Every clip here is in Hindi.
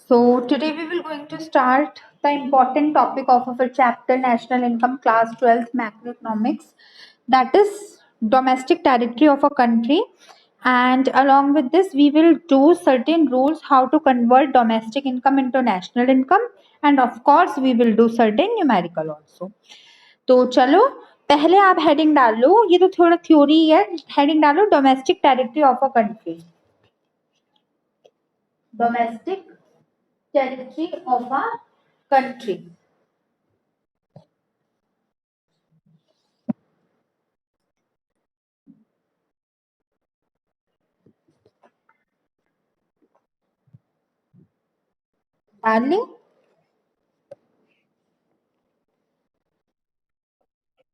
So today we will going to start the important topic of our chapter National Income Class 12th Macroeconomics, that is domestic territory of a country, and along with this we will do certain rules how to convert domestic income into national income, and of course we will do certain numerical also. तो चलो पहले आप हेडिंग डाल लो, ये तो थोड़ा थ्योरी है, हेडिंग डालो domestic territory of a country, डोमेस्टिक territory of a country. डाल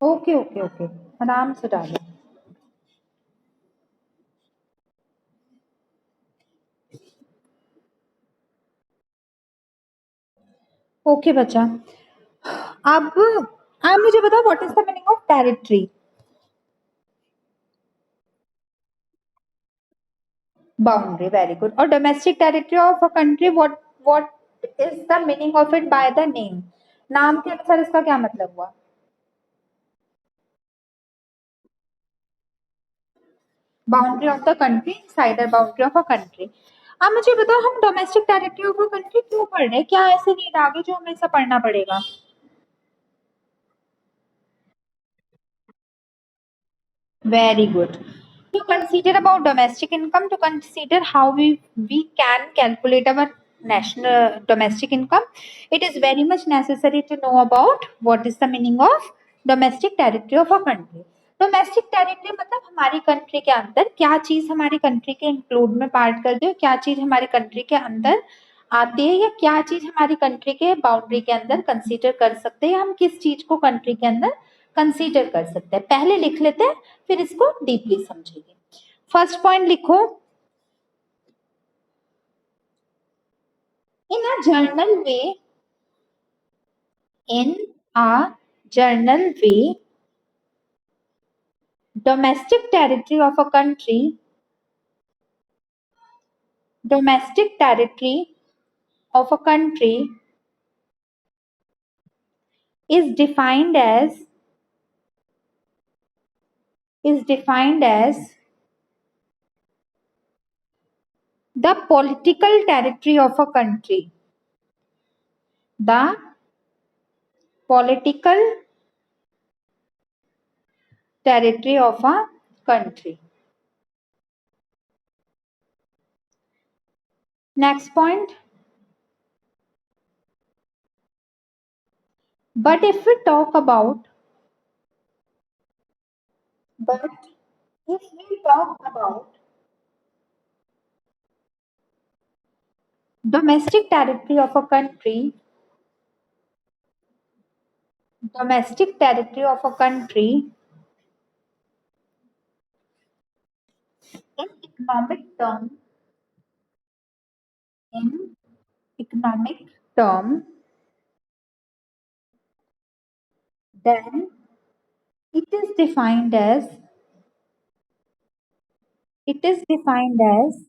ओके ओके ओके, आराम से डालो. ओके बच्चा, अब आप मुझे बताओ what is the meaning of territory. Boundary, very good. और domestic territory of a country, what is the meaning of it by the name. नाम के अनुसार इसका क्या मतलब हुआ. बाउंड्री ऑफ द कंट्री, साइडर बाउंड्री ऑफ अ कंट्री. अब मुझे बताओ हम domestic territory of a country क्यों पढ़ रहे हैं, क्या ऐसे नीड आ गई जो हमें ऐसा पढ़ना पड़ेगा. Very good. To consider about domestic income, to consider how we can calculate our national domestic income, it is very much necessary to know about what is the meaning of domestic territory of a country. Domestic territory मतलब हमारी कंट्री के अंदर क्या चीज हमारी कंट्री के इंक्लूड में पार्ट करती है, क्या चीज हमारी कंट्री के अंदर आती है, या क्या चीज हमारी कंट्री के बाउंड्री के अंदर कंसीडर कर सकते हैं, हम किस चीज को कंट्री के अंदर कंसीडर कर सकते हैं. पहले लिख लेते हैं फिर इसको डीपली समझेंगे. फर्स्ट पॉइंट लिखो. In a general way, in a general way, domestic territory of a country, domestic territory of a country is defined as the political territory of a country, the political territory of a country. Next point. But if we talk about domestic territory of a country, domestic territory of a country in economic term, in economic term, then it is defined as it is defined as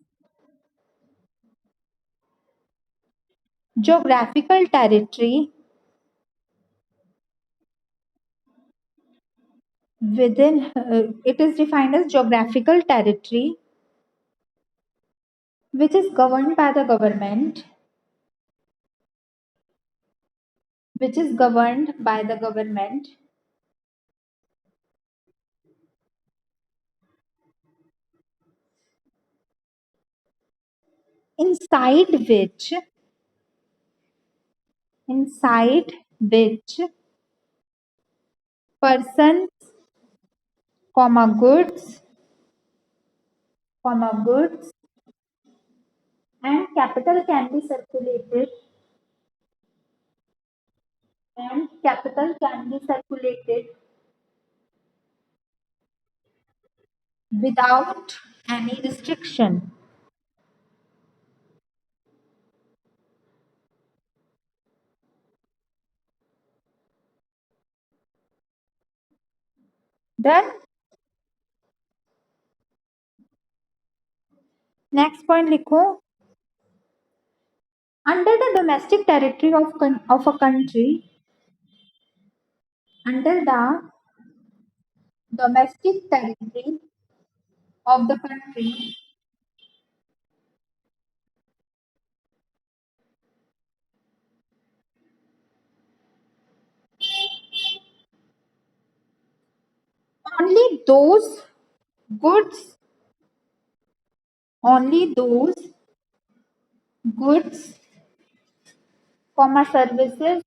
geographical territory within it is defined as geographical territory which is governed by the government, which is governed by the government inside which persons, goods, goods and capital can be circulated, and capital can be circulated without any restriction. Then next point लिखो. Under domestic territory of a country, under the domestic territory of the country, only those goods, only those goods, services,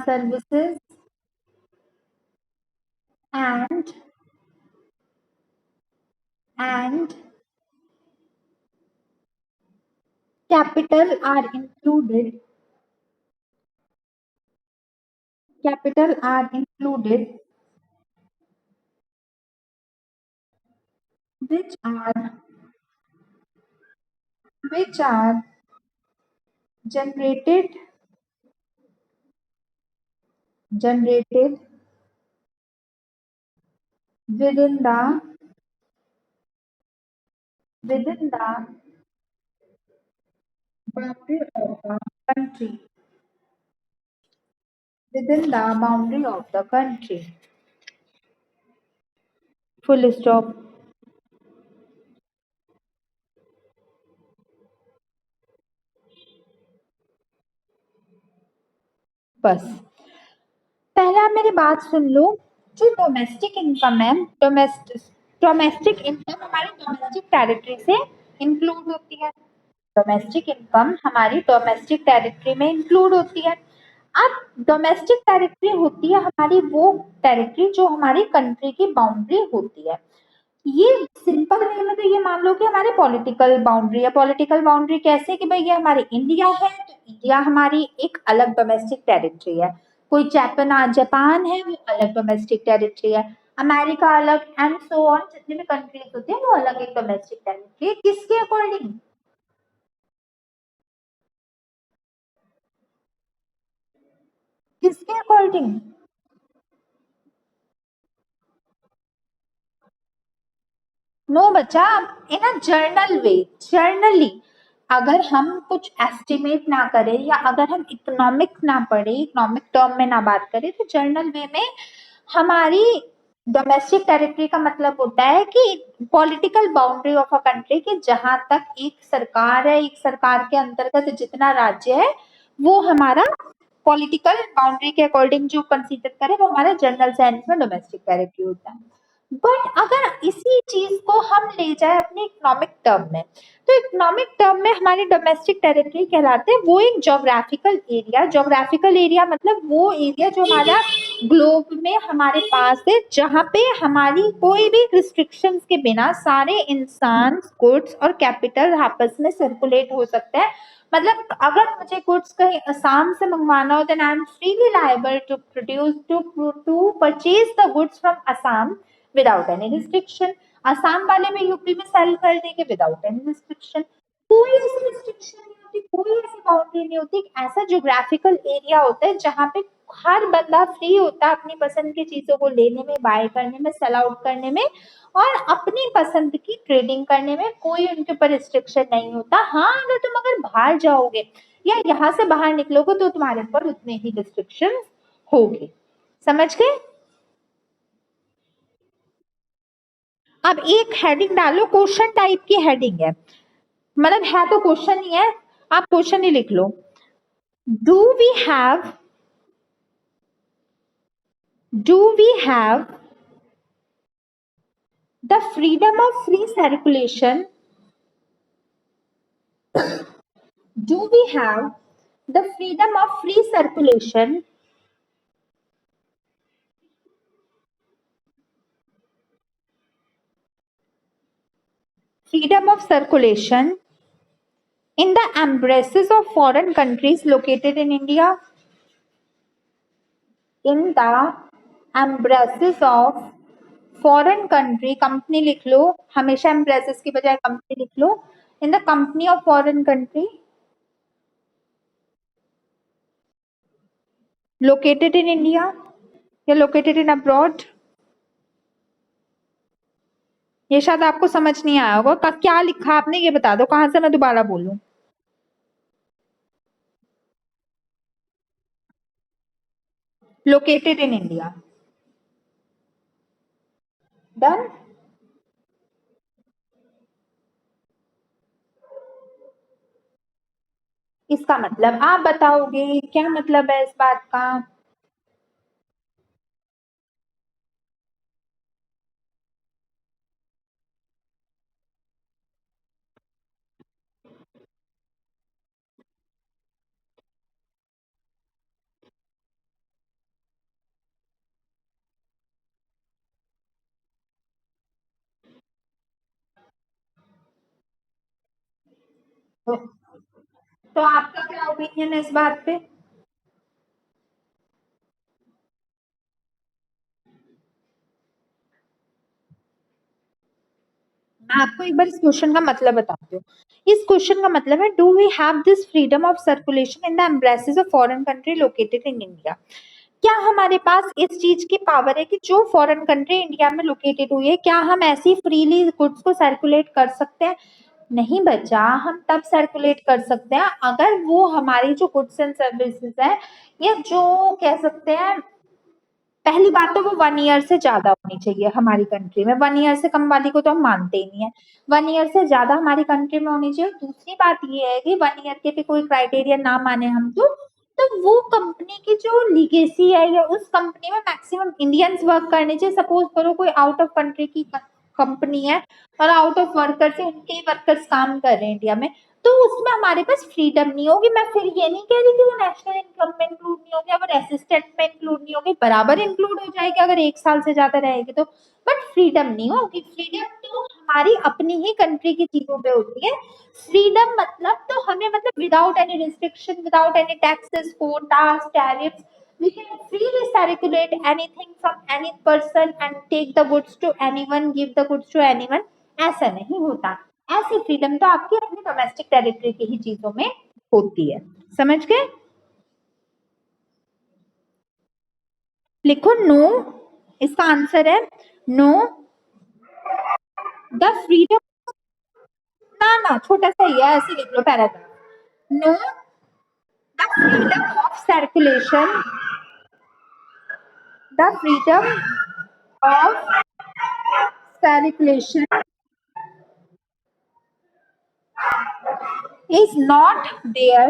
services, and and capital are included, capital are included, which are which are generated generated within the boundary of the country, within the boundary of the country. Full stop. बस पहले आप मेरी बात सुन लो। जो डोमेस्टिक इनकम है, डोमेस्टिक डोमेस्टिक इनकम हमारी डोमेस्टिक टेरिटरी से इंक्लूड होती है। डोमेस्टिक इनकम हमारी डोमेस्टिक टेरिटरी में इंक्लूड होती है। अब डोमेस्टिक टेरिटरी होती है हमारी वो टेरिटरी जो हमारी कंट्री की बाउंड्री होती है। ये सिंपल वे में तो ये मान लो कि हमारी पॉलिटिकल बाउंड्री है। पॉलिटिकल बाउंड्री कैसे कि भाई ये हमारी इंडिया है तो इंडिया हमारी एक अलग डोमेस्टिक टेरिटरी है। कोई जापान है वो अलग डोमेस्टिक टेरिटरी है। अमेरिका अलग एंड सो ऑन, जितने भी कंट्रीज होते हैं वो अलग एक डोमेस्टिक टेरिटरी है। किसके अकॉर्डिंग? किसके अकॉर्डिंग? नो बच्चा, इन अ जर्नल वे, जर्नली अगर हम कुछ एस्टिमेट ना करें या अगर हम इकोनॉमिक ना पढ़े, इकोनॉमिक टर्म में ना बात करें, तो जर्नल वे में हमारी डोमेस्टिक टेरिटरी का मतलब होता है कि political boundary of a country की जहां तक एक सरकार है, एक सरकार के अंतर्गत जितना राज्य है वो हमारा पॉलिटिकल बाउंड्री के अकॉर्डिंग जो कंसीडर करे वो हमारा जनरल सेंस में डोमेस्टिक टेरिटरी होता है। बट अगर इसी चीज को हम ले जाए अपने इकोनॉमिक टर्म में, तो इकोनॉमिक टर्म में हमारी डोमेस्टिक टेरिटरी कहलाते हैं वो एक जोग्राफिकल एरिया। जोग्राफिकल एरिया मतलब वो एरिया जो हमारा ग्लोब में हमारे पास है, जहाँ पे हमारी कोई भी रिस्ट्रिक्शंस के बिना सारे इंसान, गुड्स और कैपिटल आपस में सर्कुलेट हो सकते हैं। मतलब अगर मुझे गुड्स कहीं असम से मंगवाना हो then I am freely liable to produce to purchase the goods from Assam without any restriction. Assam वाले में यूपी में सेल कर देंगे विदाउट एनी रिस्ट्रिक्शन। कोई ऐसी रिस्ट्रिक्शन नहीं होती, कोई ऐसी बाउंड्री नहीं होती। ऐसा जोग्राफिकल एरिया होता है जहाँ पे हर बंदा फ्री होता है अपनी पसंद की चीजों को लेने में, बाय करने में, सेल आउट करने में और अपनी पसंद की ट्रेडिंग करने में। कोई उनके ऊपर रिस्ट्रिक्शन नहीं होता। हाँ, अगर तुम अगर बाहर जाओगे या यहाँ से बाहर निकलोगे तो तुम्हारे ऊपर उतने ही रिस्ट्रिक्शन होगी। समझ गए? अब एक हेडिंग डालो, क्वेश्चन टाइप की हेडिंग है, मतलब है तो क्वेश्चन ही है, आप क्वेश्चन ही लिख लो। Do we have the freedom of free circulation, do we have the freedom of free circulation freedom of circulation in the embraces of foreign countries located in India? In the embraces of foreign country, company लिख लो, हमेशा embraces की बजाय कंपनी लिख लो। In the company of foreign country located in India या located in abroad। ये शायद आपको समझ नहीं आया होगा। क्या लिखा आपने ये बता दो, कहाँ से मैं दोबारा बोलूं। located in India. Done. इसका मतलब आप बताओगे क्या मतलब है इस बात का? तो, तो आपका क्या ओपिनियन है इस बात पे? मैं आपको एक बार इस क्वेश्चन का मतलब बताती हूँ। इस क्वेश्चन का मतलब है, do we have this freedom of circulation in the embraces of foreign country located in India? क्या हमारे पास इस चीज की पावर है कि जो फॉरेन कंट्री इंडिया में लोकेटेड हुई है, क्या हम ऐसी फ्रीली गुड्स को सर्कुलेट कर सकते हैं? नहीं बच्चा, हम तब सर्कुलेट कर सकते हैं अगर वो हमारी जो गुड्स एंड सर्विसेज है, या जो कह सकते हैं, पहली बात तो वो 1 ईयर से ज्यादा होनी चाहिए हमारी कंट्री में। 1 ईयर से कम वाली को तो हम मानते ही नहीं है। 1 ईयर से ज्यादा हमारी कंट्री में होनी चाहिए। दूसरी बात ये है कि 1 ईयर के भी कोई क्राइटेरिया ना माने हम तो वो कंपनी की जो लीगेसी है, या उस कंपनी में मैक्सिमम इंडियंस वर्क करने चाहिए। सपोज करो कोई आउट ऑफ कंट्री की कंपनी है और आउट ऑफ वर्कर से उनके ही वर्कर्स काम कर रहे हैं इंडिया में, तो उसमें हमारे पास फ्रीडम नहीं होगी। मैं फिर ये नहीं कह रही कि वो नेशनल इनकम में इंक्लूड नहीं होगी, अगर असिस्टेंट में इंक्लूड नहीं होगी, बराबर इंक्लूड हो जाएगी अगर 1 साल से ज्यादा रहेगी तो। बट फ्रीडम नहीं होगी। फ्रीडम तो हमारी अपनी ही कंट्री की चीजों पे होती है। फ्रीडम मतलब तो हमें, मतलब without any restriction, without any taxes, quotas, tariffs, we can freely circulate anything from any person and take the goods to anyone, give the goods to anyone। ऐसा नहीं होता। ऐसी फ्रीडम तो आपकी अपनी डोमेस्टिक टेरिटरी की ही चीजों में होती है। समझ गए? लिखो नो। इसका आंसर है नो। द फ्रीडम, ना ना छोटा सा ही है, ऐसे लिख लो paragraph. No, the freedom of circulation, the freedom of circulation is not there,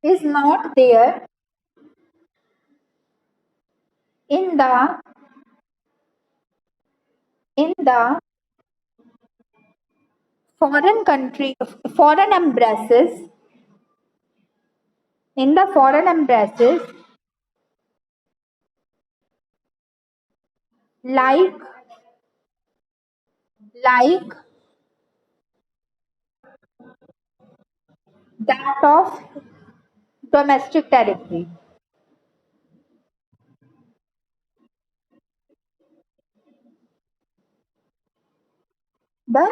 is not there in the foreign country, foreign embraces, in the foreign embraces, like like that of domestic territory। The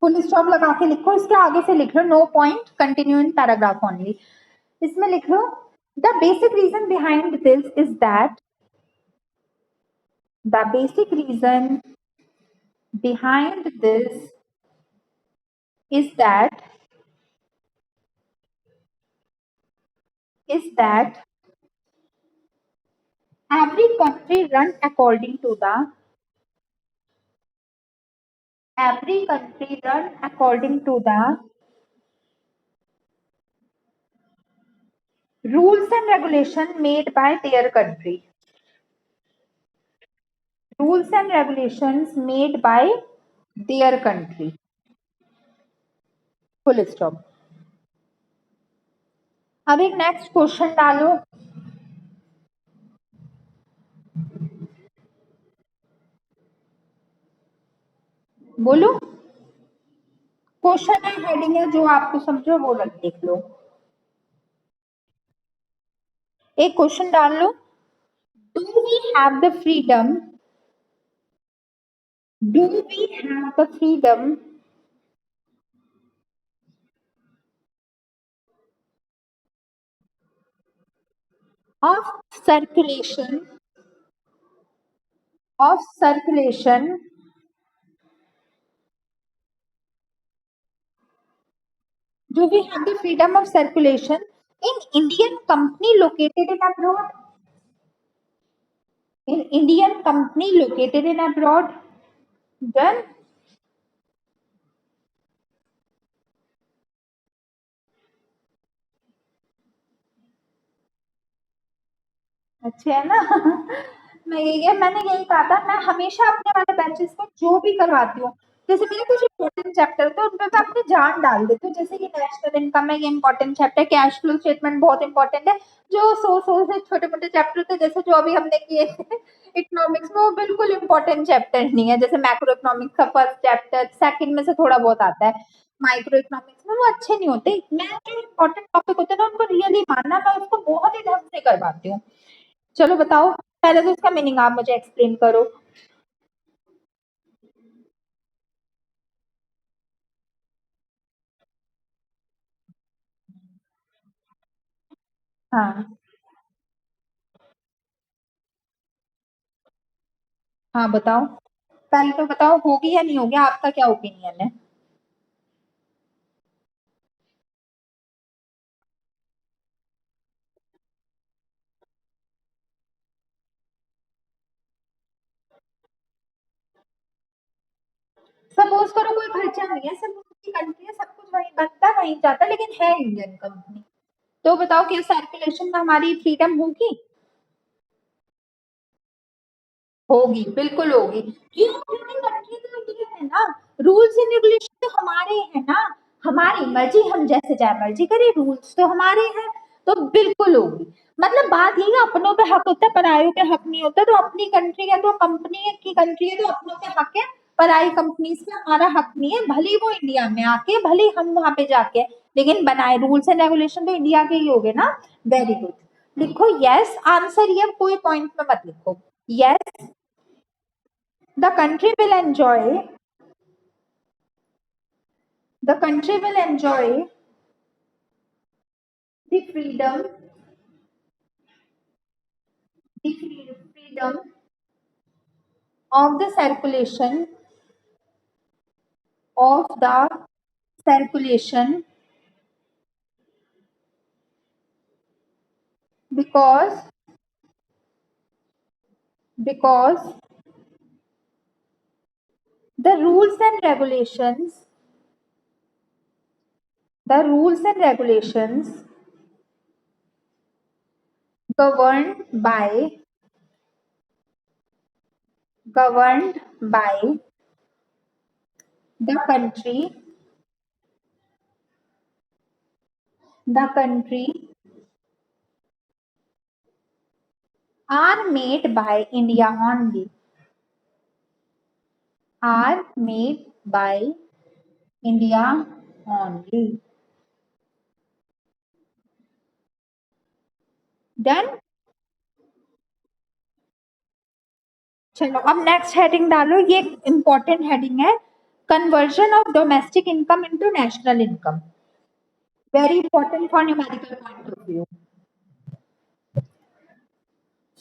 full stop लगा के लिखो, इसके आगे से लिख लो no point, continue in paragraph only. इसमें लिख लो, the basic reason behind this is that, the basic reason behind this is that every country run according to the, every country run according to the rules and regulation made by their country, rules and regulations made by their country। Full stop. अब एक नेक्स्ट क्वेश्चन डालो। बोलो। क्वेश्चन है, हेडिंग है, जो आपको समझो वो लिख लो। एक क्वेश्चन डाल लो। Do we have the freedom, do we have the freedom of circulation, of circulation Do we have the freedom of circulation in Indian company located in abroad? In Indian company located in abroad? Done. अच्छा है ना। मैंने यही कहा था, मैं हमेशा अपने वाले बैचेस को जो भी करवाती हूँ, जैसे मेरे कुछ इंपॉर्टेंट चैप्टर थे उनपे मैं अपनी जान डाल देती हूँ, जैसे कि नेशनल इनकम है, ये important chapter, cash flow statement बहुत इंपॉर्टेंट है। जो सौ से छोटे मोटे चैप्टर थे, जैसे जो अभी हमने किए थे इकोनॉमिक्स में, वो बिल्कुल इंपॉर्टेंट चैप्टर नहीं है। जैसे मैक्रो इकोनॉमिक्स का फर्स्ट चैप्टर सेकंड में से थोड़ा बहुत आता है, माइक्रो इकोनॉमिक्स में वो अच्छे नहीं होते। मैं जो इंपॉर्टेंट टॉपिक होते हैं ना उनको रियली मानना, मैं उसको बहुत ही ढंग से करवाती हूँ। चलो बताओ, पहले तो इसका मीनिंग आप मुझे एक्सप्लेन करो। हाँ हाँ बताओ, पहले तो बताओ होगी या नहीं होगी, आपका क्या ओपिनियन है। सपोज करो कोई खर्चा नहीं है, सब उसकी कंट्री है, सब कुछ वहीं बनता है वहीं जाता है, लेकिन है इंडियन कंपनी, तो बताओ क्या सर्कुलेशन में हमारी फ्रीडम होगी। होगी, बिल्कुल होगी। क्यों? क्योंकि कंट्री तो इंडिया है ना, रूल्स एंड रेगुलेशन तो हमारे हैं ना, हमारी मर्जी, हम जैसे चाहे मर्जी करें, रूल्स तो हमारे हैं, तो बिल्कुल होगी। मतलब बात यही है, अपनों पे हक होता है, परायों पे हक नहीं होता। तो अपनी कंट्री है तो कंपनी की कंट्री है तो अपनों पे हक है, पराई कंपनी से हमारा हक नहीं है, भले ही वो इंडिया में आके, भले ही हम वहां पे जाके, लेकिन बनाए रूल्स एंड रेगुलेशन तो इंडिया के ही हो गए ना। Very good. लिखो यस आंसर, ये कोई पॉइंट में मत लिखो। Yes, the country will enjoy the country will enjoy the freedom of the of the circulation because because the rules and regulations the rules and regulations governed by governed by the country are made by India only, are made by India only. Done. चलो अब नेक्स्ट हेडिंग डालो, ये इंपॉर्टेंट हेडिंग है, conversion of domestic income into national income, very important for numerical point of view.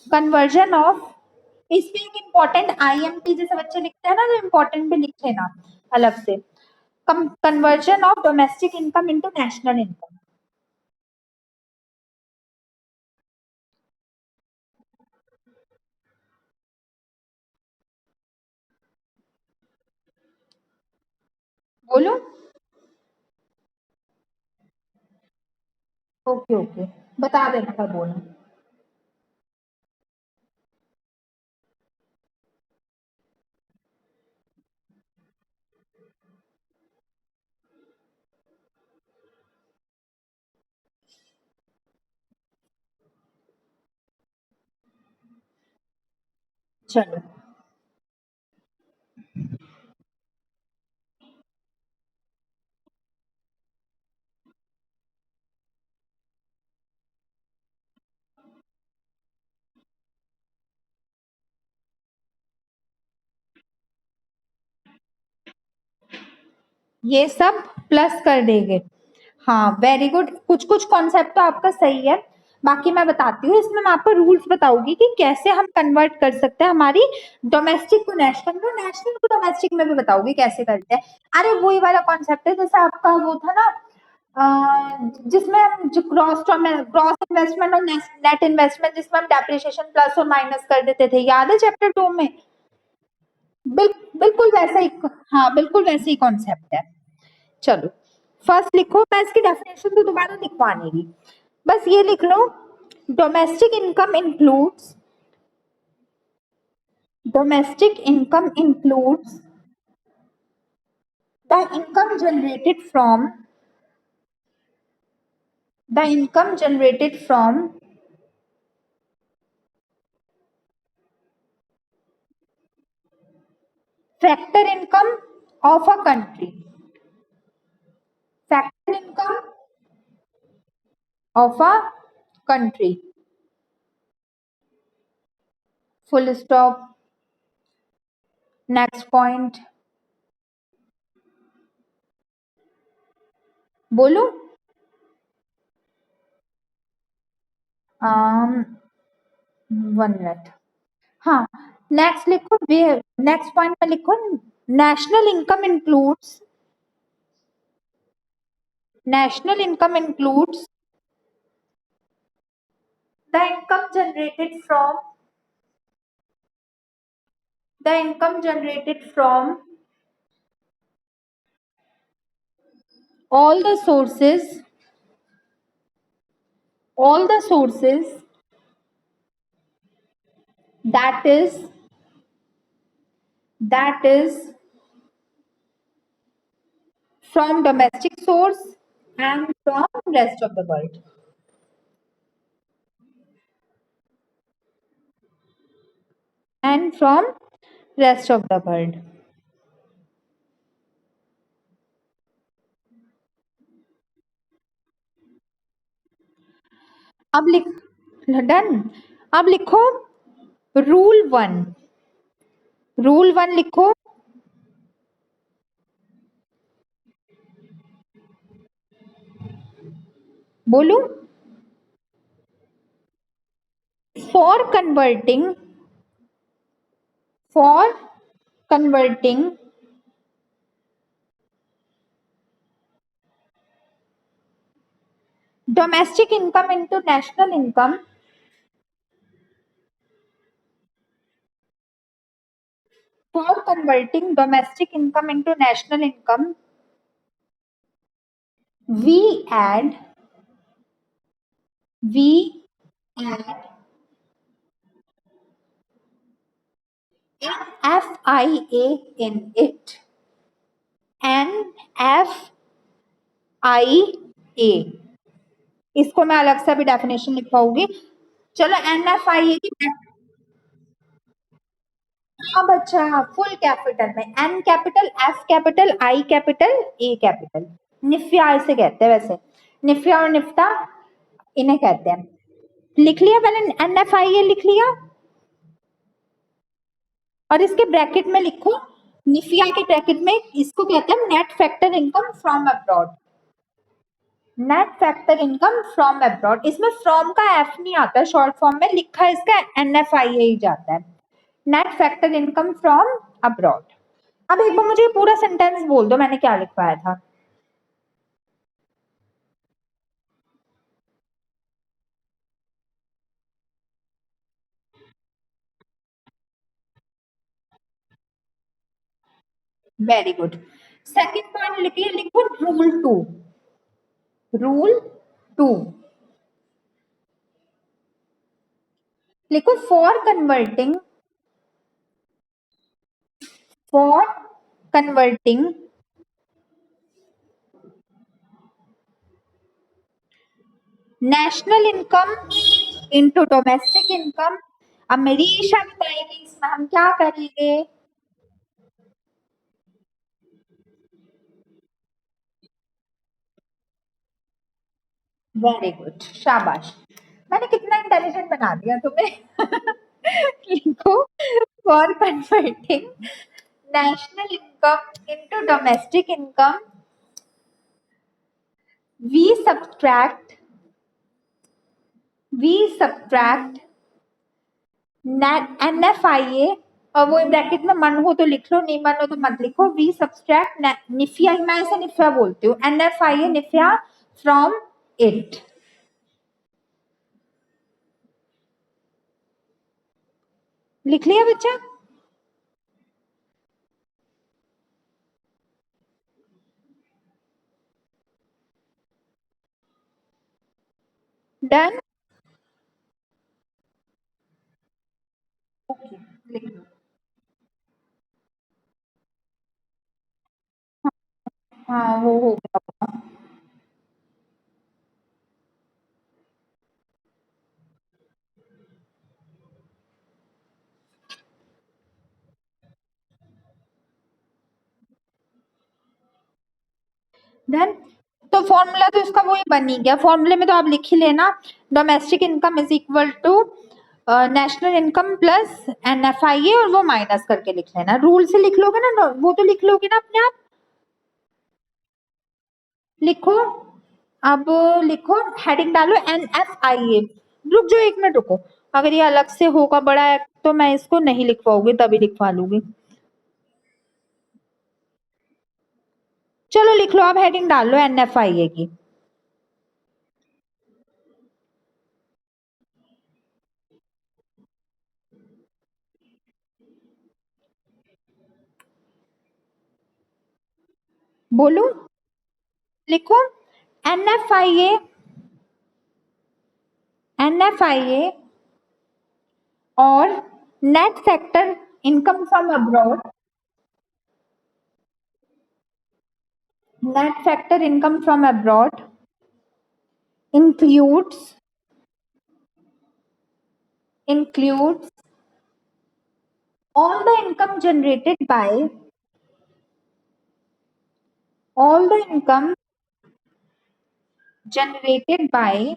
Conversion of, इस पे एक इंपॉर्टेंट आईएमपी जैसे बच्चे लिखते हैं ना, तो इंपॉर्टेंट भी लिख लेना अलग से। Conversion of domestic income into national income. बोलो। ओके ओके, बता देना कब बोलना। चलो ये सब प्लस कर देंगे। हाँ वेरी गुड, कुछ कुछ कॉन्सेप्ट तो आपका सही है, बाकी मैं बताती हूँ, इसमें मैं आपको रूल्स बताऊंगी कि कैसे हम कन्वर्ट कर सकते हैं हमारी डोमेस्टिक को नेशनल को, नेशनल को डोमेस्टिक में भी बताऊंगी कैसे करते हैं। अरे वही वाला कॉन्सेप्ट है जैसे आपका वो था ना, जिसमें हम जो क्रॉस इन्वेस्टमेंट और नेट इन्वेस्टमेंट जिसमें हम डेप्रिसिएशन प्लस और माइनस कर देते थे, याद है चैप्टर 2 में? बिल्कुल वैसा ही, हाँ बिल्कुल वैसे ही कॉन्सेप्ट है। चलो फर्स्ट लिखो, मैं इसकी डेफिनेशन तो दोबारा लिखवा नहीं रही, बस ये लिख लो, domestic income includes, domestic income includes the income generated from the income generated from factor income of a country, factor income of a country, full stop, next point, बोलो, वन मिनट, हाँ नेक्स्ट लिखो, नेक्स्ट पॉइंट में लिखो, national income includes the income generated from all the sources that is from domestic source and from rest of the world, and from rest of the world. अब लिख, डन, अब लिखो रूल 1, रूल 1 लिखो, बोलू, for converting domestic income into national income, for converting domestic income into national income, we add FIA in it, NFIA, इसको मैं अलग से भी डेफिनेशन लिखवाऊंगी। चलो NFIA की, हाँ बच्चा, फुल कैपिटल में, N capital, F capital, I capital, A capital, NFIA इसे कहते हैं, वैसे निफ्या और निफ्टा इन्हें कहते हैं। लिख लिया मैंने, NFIA लिख लिया, और इसके ब्रैकेट में लिखो, निफिया के ब्रैकेट में इसको कहते हैं net factor income from abroad, net factor income from abroad, इसमें फ्रॉम का एफ नहीं आता, शॉर्ट फॉर्म में लिखा इसका NFIA ही जाता है, net factor income from abroad. अब एक बार मुझे पूरा सेंटेंस बोल दो मैंने क्या लिखवाया था। Very good. सेकंड पॉइंट लिखिए, लिखो रूल 2 लिखो, for converting national income into domestic income. अब मेरी ईशा बताएगी इसमें हम क्या करेंगे। वेरी गुड, शाबाश, मैंने कितना इंटेलिजेंट बना दिया तुम्हें। लिखो, for converting national income into domestic income we subtract NFIA, और वो ब्रैकेट में मन हो तो लिख लो, नहीं मन हो तो मत लिखो। वी सब्सट्रैक्ट निफिया, मैं इसे निफिया बोलती हूँ, NFIA निफिया from it. लिख लिया बच्चा? डन? ओके, लिख लो। हाँ वो हो गया। डन? तो फॉर्मूला तो इसका वही बन ही गया। फॉर्मूले में तो आप लिख ही लेना, domestic income is equal to national income plus NFIA, और वो माइनस करके लिख लेना। रूल से लिख लोगे ना, वो तो लिख लोगे ना अपने आप। लिखो, अब लिखो, हेडिंग डालो NFIA। रुक जाओ, 1 मिनट रुको। अगर ये अलग से होगा बड़ा है तो मैं इसको नहीं लिखवाऊंगी, तभी लिखवा लूंगी। चलो लिख लो, आप हेडिंग डाल लो NFIA की। बोलो, लिखो, NFIA, NFIA और net factor income from abroad, net factor income from abroad includes all the income generated by all the income generated by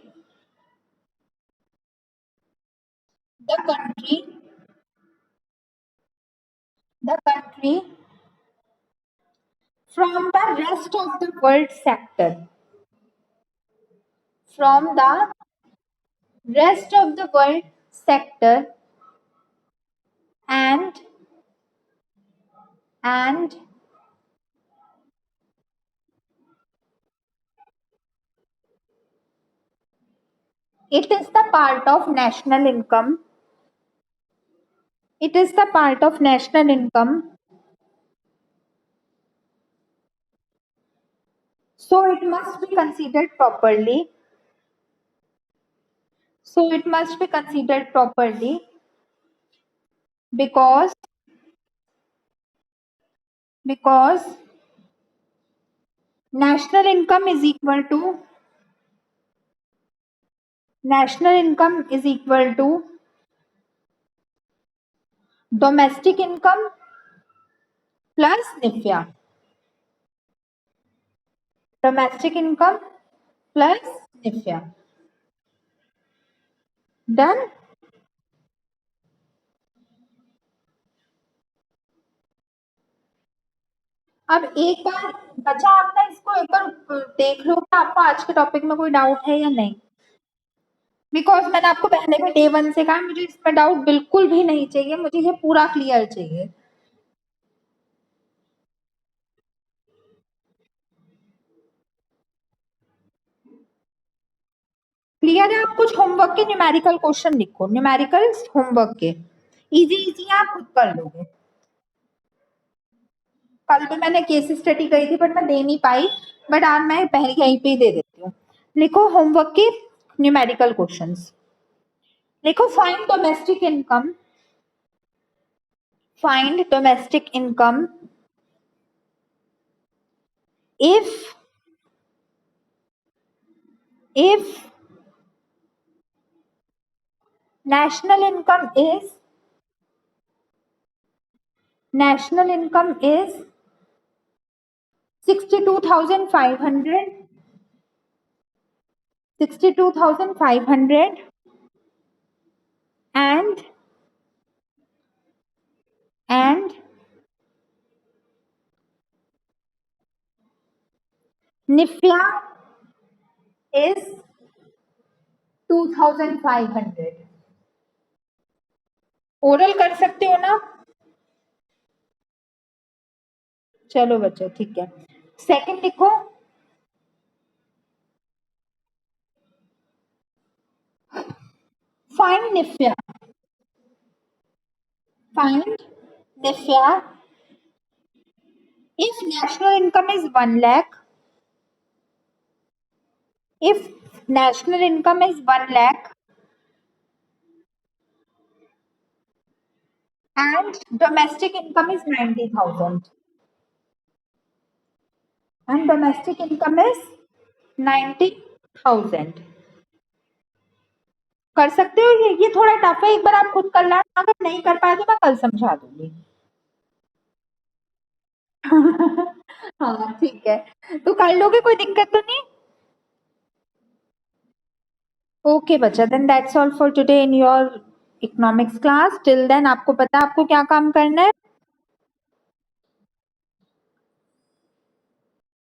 the country from the rest of the world sector, from the rest of the world sector, and and it is the part of national income, it is the part of national income, so it must be considered properly, so it must be considered properly because because national income is equal to national income is equal to domestic income plus NIFIA, domestic income plus NIFIA। Done? अब एक बार बचा, आप ना इसको एक बार देख लो कि आपको आज के टॉपिक में कोई डाउट है या नहीं। बिकॉज मैंने आपको पहले भी डे 1 से कहा, मुझे इसमें डाउट बिल्कुल भी नहीं चाहिए, मुझे ये पूरा क्लियर चाहिए। क्लियर है? आप कुछ होमवर्क के न्यूमेरिकल क्वेश्चन लिखो, न्यूमेरिकल होमवर्क के, इजी इजी आप खुद कर लोगे। कल भी मैंने केस स्टडी करी थी बट मैं दे नहीं पाई, बट आज मैं पहले यहीं पे ही दे देती हूँ। लिखो होमवर्क के न्यूमेरिकल क्वेश्चंस। लिखो, find domestic income, find domestic income if national income is 62,500 and NIFIA is 2,500। Oral कर सकते हो ना? चलो बच्चों ठीक है। सेकंड लिखो, Find Nifya. Find Nifya. If national income is 1 lakh, if national income is 1 lakh and domestic income is 90,000 and domestic income is 90,000, कर सकते हो ये थोड़ा टफ है, एक बार आप खुद कर लेना, अगर नहीं कर पाए तो मैं कल समझा दूंगी। हाँ ठीक है, तो कर लोगे, कोई दिक्कत तो नहीं? ओके बच्चा, then that's all for today in your economics class. Till then आपको पता है आपको क्या काम करना है।